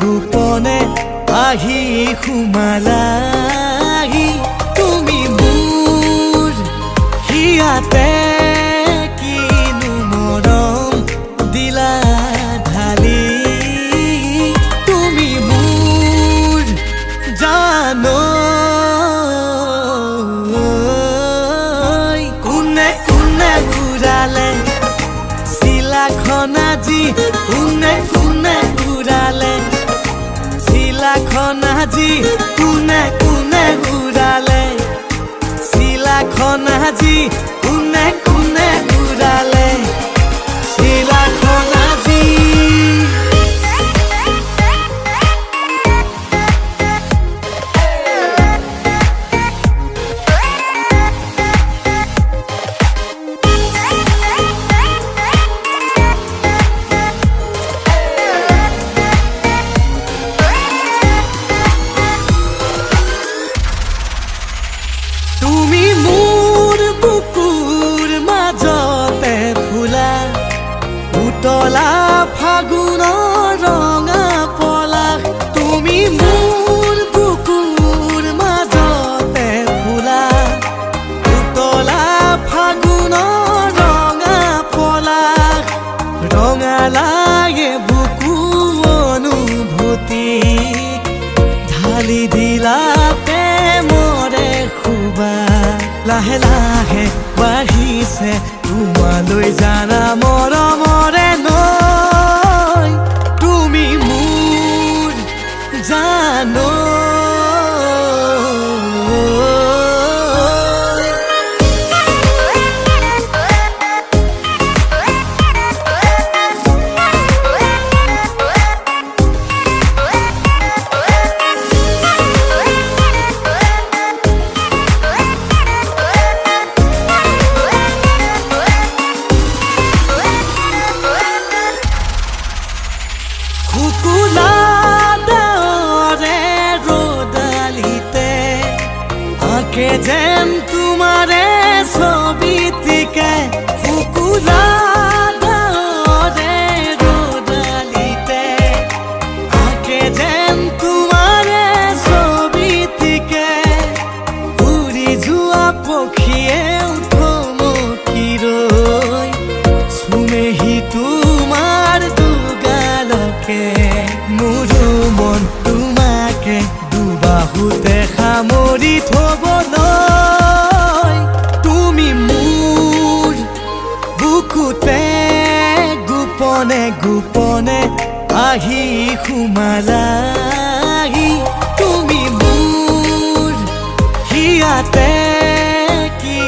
গোপনে আহি সোমালাহি তুমি মোৰ হিয়াতে কিনো মৰম দিলা ঢালি তুমি মোৰ জানো কোনে কোনে ঘূৰালে চিলাখন আজি কোনে কোনে ঘূৰালে চিলাখন আজি কোনে কোনে ঘূৰালে চিলাখন আজি কোনে কোনে ঘূৰালে চিলাখন আজি তুমি মোৰ বুকুৰ মাজতে ফুলা উতলা ফাগুনৰ ৰঙা পলাশ তুমি মোৰ বুকুৰ মাজতে ফুলা উতলা ফাগুনৰ ৰঙা পলাশ ৰঙালায়ে বুকু অনুভূতি ঢালি দিলা প্ৰেমৰে লাহে লাহে বাঢ়িছে তোমালৈ জানা মৰমৰে নৈ তুমি মোৰ জানো আঁকে যেন তোমাৰে ছবিটিকে ফুকুলা ডাৱৰে ৰ'দালিতে আঁকে যেন তোমাৰে ছবিটিকে উৰি যোৱা পক্ষীয়ে থমকি ৰৈ চুমেহি তোমাৰ দুগালকে মোৰো মন তোমাকে দুবাহুতে সামৰি থবলৈ তুমি মোৰ বুকুতে গোপনে গোপনে আহি সোমালাহি তুমি মোৰ হিয়াতে কি